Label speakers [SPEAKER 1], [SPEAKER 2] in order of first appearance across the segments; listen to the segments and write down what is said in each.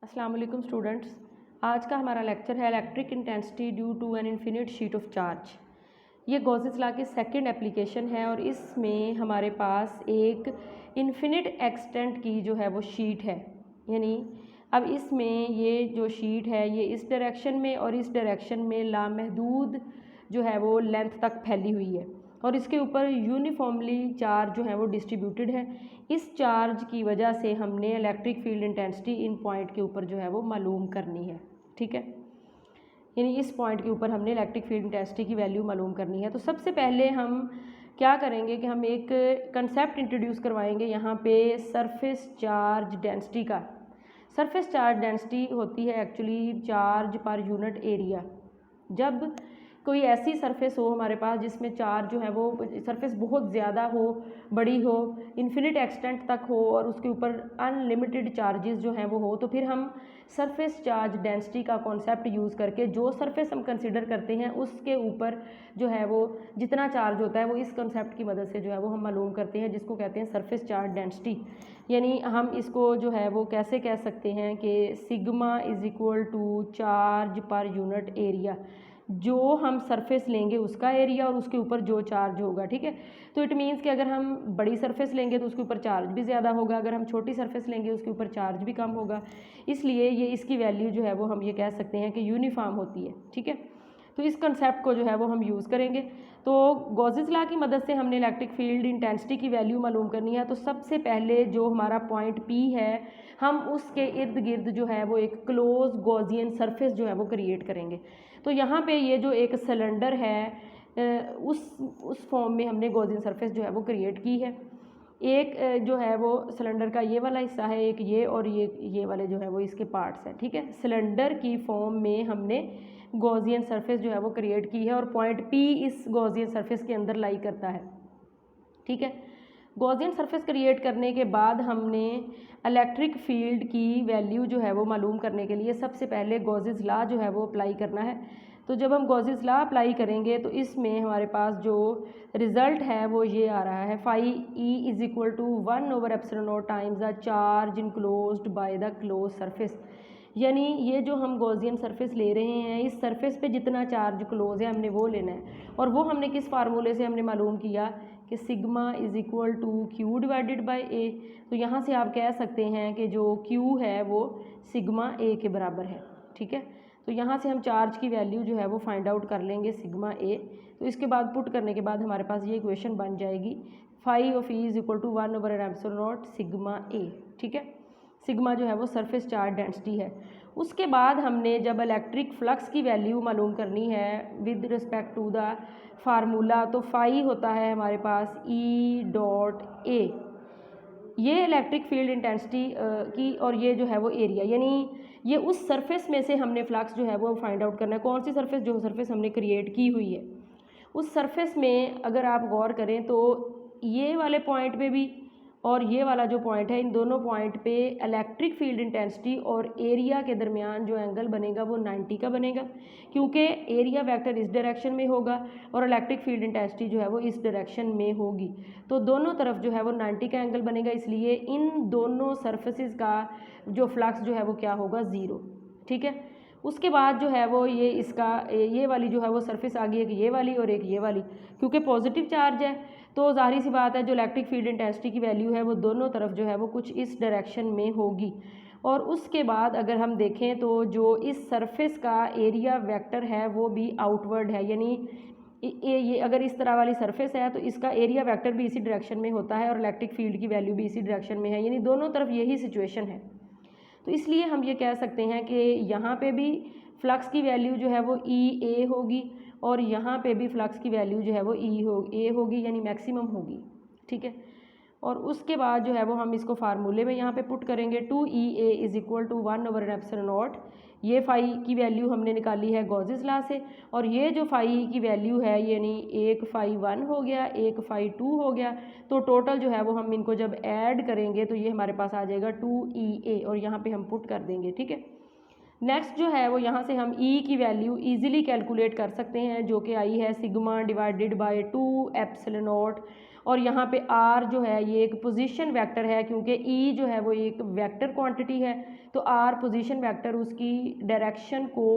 [SPEAKER 1] अस्सलाम वालेकुम स्टूडेंट्स। आज का हमारा लेक्चर है electric intensity due to an infinite sheet of charge. ये गॉसेस लॉ की सेकंड एप्लीकेशन है और इसमें हमारे पास एक इन्फिनिट एक्सटेंट की जो है वो शीट है। यानी अब इसमें ये जो शीट है ये इस डायरेक्शन में और इस डायरेक्शन में लामहदूद जो है वो लेंथ तक फैली हुई है और इसके ऊपर यूनिफॉर्मली चार्ज जो है वो डिस्ट्रीब्यूटेड है। इस चार्ज की वजह से हमने electric field intensity in point के ऊपर जो है वो मालूम करनी है। ठीक है, यानी इस पॉइंट के ऊपर हमने इलेक्ट्रिक फील्ड इंटेंसिटी की वैल्यू मालूम करनी है। तो सबसे पहले हम क्या करेंगे कि हम एक कंसेप्ट इंट्रोड्यूस करवाएंगे यहाँ पे सरफेस चार्ज डेंसिटी का। सरफेस चार्ज डेंसिटी होती है actually charge per unit area. जब कोई ऐसी सरफेस हो हमारे पास जिसमें चार्ज जो है वो सरफेस बहुत ज़्यादा हो, बड़ी हो, इन्फिनिट एक्सटेंट तक हो और उसके ऊपर अनलिमिटेड चार्जेस जो हैं वो हो, तो फिर हम सरफेस चार्ज डेंसिटी का कॉन्सेप्ट यूज़ करके जो सरफेस हम कंसिडर करते हैं उसके ऊपर जो है वो जितना चार्ज होता है वो इस कॉन्सेप्ट की मदद से जो है वो हम मालूम करते हैं, जिसको कहते हैं सरफेस चार्ज डेंसिटी। यानी हम इसको जो है वो कैसे कह सकते हैं कि sigma is equal to charge per unit area. जो हम सरफेस लेंगे उसका एरिया और उसके ऊपर जो चार्ज होगा। ठीक है, तो इट मीन्स कि अगर हम बड़ी सरफेस लेंगे तो उसके ऊपर चार्ज भी ज़्यादा होगा, अगर हम छोटी सरफेस लेंगे उसके ऊपर चार्ज भी कम होगा। इसलिए ये इसकी वैल्यू जो है वो हम ये कह सकते हैं कि यूनिफॉर्म होती है। ठीक है, तो इस कंसेप्ट को जो है वो हम यूज़ करेंगे। तो गॉसेस लॉ की मदद से हमने इलेक्ट्रिक फील्ड इंटेंसिटी की वैल्यू मालूम करनी है। तो सबसे पहले जो हमारा पॉइंट P है हम उसके इर्द गिर्द जो है वो एक क्लोज गॉसियन सरफेस जो है वो क्रिएट करेंगे। तो यहाँ पे ये जो एक सिलेंडर है उस फॉर्म में हमने गॉसियन सरफेस जो है वो क्रिएट की है। एक जो है वो सिलेंडर का ये वाला हिस्सा है, एक ये और ये वाले जो है वो इसके पार्ट्स हैं। ठीक है, सिलेंडर की फॉर्म में हमने गॉसियन सरफेस जो है वो क्रिएट की है और पॉइंट P इस गॉसियन सरफेस के अंदर लाई करता है। ठीक है, गॉसियन सरफेस क्रिएट करने के बाद हमने इलेक्ट्रिक फील्ड की वैल्यू जो है वो मालूम करने के लिए सबसे पहले गॉसेस लॉ जो है वो अप्लाई करना है। तो जब हम गॉसेस लॉ अप्लाई करेंगे तो इसमें हमारे पास जो रिज़ल्ट है वो ये आ रहा है, phi E is equal to 1/ε0 times the charge enclosed by the close surface. यानी ये जो हम गॉसियन सरफेस ले रहे हैं इस सरफेस पे जितना चार्ज क्लोज है हमने वो लेना है और वो हमने किस फार्मूले से हमने मालूम किया कि sigma is equal to Q divided by A. तो यहाँ से आप कह सकते हैं कि जो क्यू है वो सिग्मा ए के बराबर है। ठीक है, तो यहाँ से हम चार्ज की वैल्यू जो है वो फाइंड आउट कर लेंगे सिग्मा ए। तो इसके बाद पुट करने के बाद हमारे पास ये इक्वेशन बन जाएगी, phi of E is equal to 1/ε0 sigma A. ठीक है, सिग्मा जो है वो सरफेस चार्ज डेंसिटी है। उसके बाद हमने जब इलेक्ट्रिक फ्लक्स की वैल्यू मालूम करनी है with respect to the formula, तो फाई होता है हमारे पास ई डॉट ए, ये इलेक्ट्रिक फील्ड इंटेंसिटी की, और ये जो है वो एरिया, यानी ये उस सरफेस में से हमने फ्लक्स जो है वो फाइंड आउट करना है। कौन सी सरफेस? जो सरफेस हमने क्रिएट की हुई है उस सरफेस में अगर आप गौर करें तो ये वाले पॉइंट पे भी और ये वाला जो पॉइंट है इन दोनों पॉइंट पे इलेक्ट्रिक फील्ड इंटेंसिटी और एरिया के दरमियान जो एंगल बनेगा वो 90 का बनेगा, क्योंकि एरिया वेक्टर इस डायरेक्शन में होगा और इलेक्ट्रिक फील्ड इंटेंसिटी जो है वो इस डायरेक्शन में होगी। तो दोनों तरफ जो है वो 90 का एंगल बनेगा, इसलिए इन दोनों सरफेसेस का जो फ्लक्स जो है वो क्या होगा? ज़ीरो। ठीक है, उसके बाद जो है वो ये वाली जो है वो सरफेस आ गई, एक ये वाली और एक ये वाली, क्योंकि पॉजिटिव चार्ज है तो जाहिर सी बात है जो इलेक्ट्रिक फील्ड इंटेंसिटी की वैल्यू है वो दोनों तरफ जो है वो कुछ इस डायरेक्शन में होगी। और उसके बाद अगर हम देखें तो जो इस सरफेस का एरिया वेक्टर है वो भी आउटवर्ड है, यानी ये अगर इस तरह वाली सरफेस है तो इसका एरिया वेक्टर भी इसी डायरेक्शन में होता है और इलेक्ट्रिक फील्ड की वैल्यू भी इसी डायरेक्शन में है, यानी दोनों तरफ यही सिचुएशन है। तो इसलिए हम ये कह सकते हैं कि यहाँ पे भी फ्लक्स की वैल्यू जो है वो ई ए होगी और यहाँ पे भी फ्लक्स की वैल्यू जो है वो ए होगी, यानी मैक्सिमम होगी। ठीक है, और उसके बाद जो है वो हम इसको फार्मूले में यहाँ पे पुट करेंगे, 2EA इज़ इक्वल टू 1/ε0। ये फाई की वैल्यू हमने निकाली है गॉसेस लॉ से, और ये जो फाई की वैल्यू है यानी एक फाई 1 हो गया, एक फाई 2 हो गया, तो टोटल जो है वो हम इनको जब ऐड करेंगे तो ये हमारे पास आ जाएगा 2EA और यहाँ पे हम पुट कर देंगे। ठीक है, नेक्स्ट जो है वो यहाँ से हम E की वैल्यू इजीली कैलकुलेट कर सकते हैं, जो कि आई है सिग्मा डिवाइडेड बाय 2ε0, और यहाँ पे आर जो है ये एक पोजीशन वेक्टर है, क्योंकि ई जो है वो एक वेक्टर क्वांटिटी है, तो आर पोजीशन वेक्टर उसकी डायरेक्शन को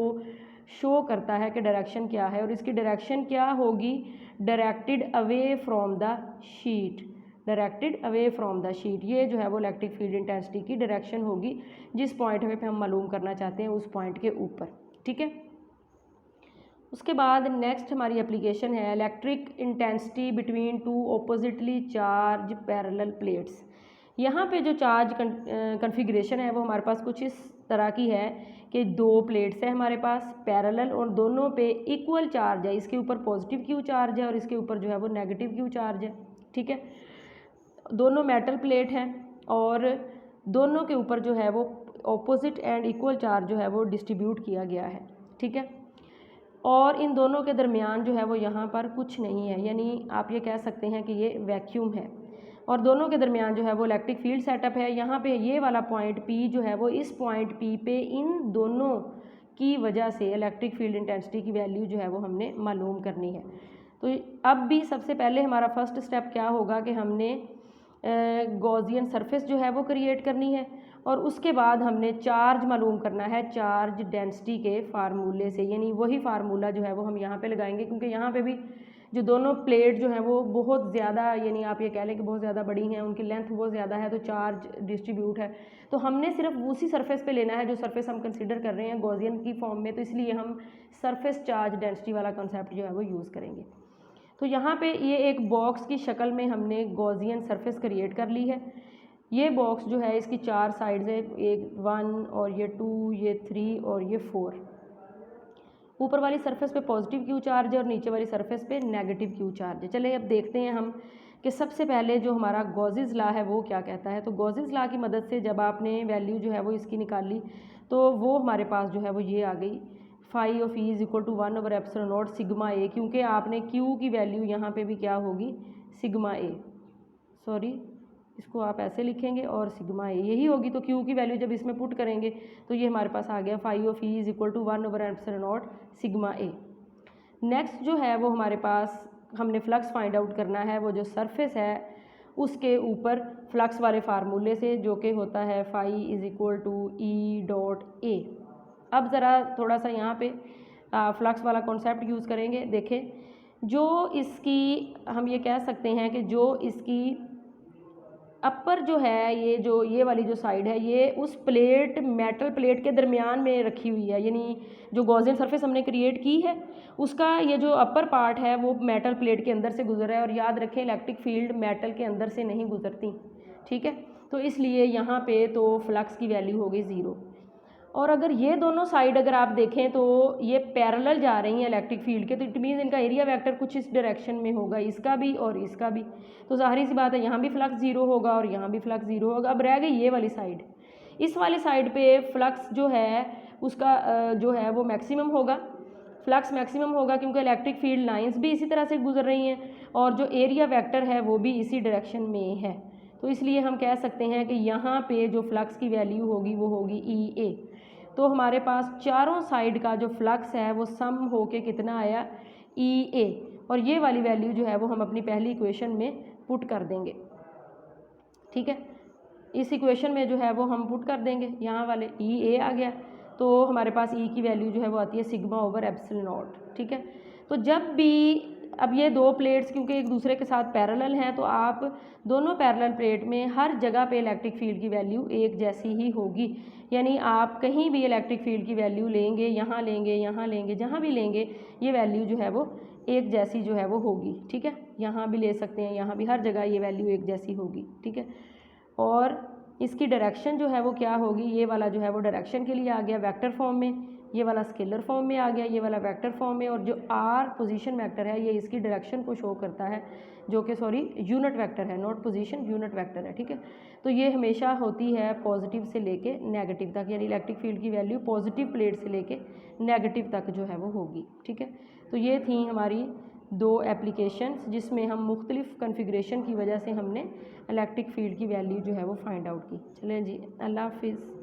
[SPEAKER 1] शो करता है कि डायरेक्शन क्या है, और इसकी डायरेक्शन क्या होगी, directed away from the sheet, directed away from the sheet. ये जो है वो इलेक्ट्रिक फील्ड इंटेंसिटी की डायरेक्शन होगी जिस पॉइंट पे हम मालूम करना चाहते हैं उस पॉइंट के ऊपर, ठीक है। उसके बाद नेक्स्ट हमारी एप्लीकेशन है electric intensity between two oppositely charge parallel plates. यहाँ पे जो चार्ज कन्फिग्रेशन है वो हमारे पास कुछ इस तरह की है कि दो प्लेट्स है हमारे पास पैरेलल और दोनों पे इक्वल चार्ज है, इसके ऊपर पॉजिटिव क्यू चार्ज है और इसके ऊपर जो है वो नेगेटिव क्यू चार्ज है, ठीक है। दोनों मेटल प्लेट हैं और दोनों के ऊपर जो है वो ऑपोजिट एंड इक्वल चार्ज जो है वो डिस्ट्रीब्यूट किया गया है, ठीक है। और इन दोनों के दरमियान जो है वो यहाँ पर कुछ नहीं है, यानी आप ये कह सकते हैं कि ये वैक्यूम है, और दोनों के दरमियान जो है वो इलेक्ट्रिक फील्ड सेटअप है। यहाँ पे ये वाला पॉइंट P जो है वो इस पॉइंट P पे इन दोनों की वजह से इलेक्ट्रिक फील्ड इंटेंसिटी की वैल्यू जो है वो हमने मालूम करनी है। तो अब भी सबसे पहले हमारा फर्स्ट स्टेप क्या होगा कि हमने गॉसियन सरफेस जो है वो क्रिएट करनी है, और उसके बाद हमने चार्ज मालूम करना है चार्ज डेंसिटी के फार्मूले से, यानी वही फार्मूला जो है वो हम यहाँ पे लगाएंगे, क्योंकि यहाँ पे भी जो दोनों प्लेट जो हैं वो बहुत ज़्यादा, यानी आप ये कह लें कि बहुत ज़्यादा बड़ी हैं, उनकी लेंथ बहुत ज़्यादा है, तो चार्ज डिस्ट्रीब्यूट है। तो हमने सिर्फ उसी सरफेस पे लेना है जो सरफेस हम कंसीडर कर रहे हैं गॉसियन की फॉर्म में, तो इसलिए हम सरफेस चार्ज डेंसिटी वाला कॉन्सेप्ट जो है वो यूज़ करेंगे। तो यहाँ पे ये एक बॉक्स की शक्ल में हमने गॉसियन सरफेस क्रिएट कर ली है। ये बॉक्स जो है इसकी 4 साइड्स है, एक 1 और ये 2, ये 3 और ये 4। ऊपर वाली सरफेस पे पॉजिटिव क्यू चार्ज है और नीचे वाली सरफेस पे नेगेटिव क्यू चार्ज है। चले अब देखते हैं हम कि सबसे पहले जो हमारा गॉसिस लॉ है वो क्या कहता है। तो गॉसिस लॉ की मदद से जब आपने वैल्यू जो है वो इसकी निकाली तो वो हमारे पास जो है वो ये आ गई, phi of E is equal to one by epsilon naught sigma A, क्योंकि आपने क्यू की वैल्यू यहाँ पे भी क्या होगी, सिग्मा ए, सॉरी इसको आप ऐसे लिखेंगे और सिग्मा ए यही होगी। तो क्यू की वैल्यू जब इसमें पुट करेंगे तो ये हमारे पास आ गया phi of E is equal to one by epsilon naught sigma A. Next जो है वो हमारे पास हमने फ्लक्स फाइंड आउट करना है, वो जो सरफेस है उसके ऊपर फ्लक्स वाले फार्मूले से, जो कि होता है phi is equal to E dot A. अब ज़रा थोड़ा सा यहाँ पे फ्लक्स वाला कॉन्सेप्ट यूज़ करेंगे। देखें, जो इसकी हम ये कह सकते हैं कि जो इसकी अपर जो है, ये वाली जो साइड है ये उस प्लेट मेटल प्लेट के दरमियान में रखी हुई है, यानी जो गॉसियन सरफेस हमने क्रिएट की है उसका ये जो अपर पार्ट है वो मेटल प्लेट के अंदर से गुजर रहा है। और याद रखें इलेक्ट्रिक फील्ड मेटल के अंदर से नहीं गुजरती, ठीक है। तो इसलिए यहाँ पे तो फ्लक्स की वैल्यू होगी 0। और अगर ये दोनों साइड अगर आप देखें तो ये पैरेलल जा रही हैं इलेक्ट्रिक फील्ड के, तो इट मीन्स इनका एरिया वेक्टर कुछ इस डायरेक्शन में होगा, इसका भी और इसका भी। तो ज़ाहिर सी बात है यहाँ भी फ्लक्स 0 होगा और यहाँ भी फ्लक्स 0 होगा। अब रह गई ये वाली साइड, इस वाली साइड पे फ्लक्स जो है उसका जो है वो मैक्सिमम होगा, फ्लक्स मैक्सिमम होगा, क्योंकि इलेक्ट्रिक फील्ड लाइंस भी इसी तरह से गुजर रही हैं और जो एरिया वेक्टर है वो भी इसी डायरेक्शन में है। तो इसलिए हम कह सकते हैं कि यहाँ पे जो फ्लक्स की वैल्यू होगी वो होगी ई ए। तो हमारे पास चारों साइड का जो फ्लक्स है वो सम होके कितना आया, ई ए, और ये वाली वैल्यू जो है वो हम अपनी पहली इक्वेशन में पुट कर देंगे, ठीक है। इस इक्वेशन में जो है वो हम पुट कर देंगे, यहाँ वाले ई ए आ गया, तो हमारे पास ई की वैल्यू जो है वो आती है सिग्मा ओवर एप्सिलॉन नॉट, ठीक है। तो जब भी अब ये दो प्लेट्स क्योंकि एक दूसरे के साथ पैरेलल हैं, तो आप दोनों पैरेलल प्लेट में हर जगह पे इलेक्ट्रिक फील्ड की वैल्यू एक जैसी ही होगी, यानी आप कहीं भी इलेक्ट्रिक फील्ड की वैल्यू लेंगे, यहाँ लेंगे, जहाँ भी लेंगे ये वैल्यू जो है वो एक जैसी जो है वो होगी, ठीक है। यहाँ भी ले सकते हैं, यहाँ भी, हर जगह ये वैल्यू एक जैसी होगी, ठीक है। और इसकी डायरेक्शन जो है वो क्या होगी, ये वाला जो है वो डायरेक्शन के लिए आ गया वेक्टर फॉर्म में, ये वाला स्केलर फॉर्म में आ गया, ये वाला वेक्टर फॉर्म में, और जो आर पोजीशन वेक्टर है ये इसकी डायरेक्शन को शो करता है, जो कि यूनिट वेक्टर है, नॉट पोजीशन, यूनिट वेक्टर है, ठीक है। तो ये हमेशा होती है पॉजिटिव से लेके नेगेटिव तक, यानी इलेक्ट्रिक फील्ड की वैल्यू पॉजिटिव प्लेट से लेके नेगेटिव तक जो है वो होगी, ठीक है। तो ये थी हमारी दो एप्लीकेशंस जिसमें हम मुख्तलिफ कन्फिग्रेशन की वजह से हमने इलेक्ट्रिक फील्ड की वैल्यू जो है वो फाइंड आउट की। चलें जी, अल्लाह हाफिज़।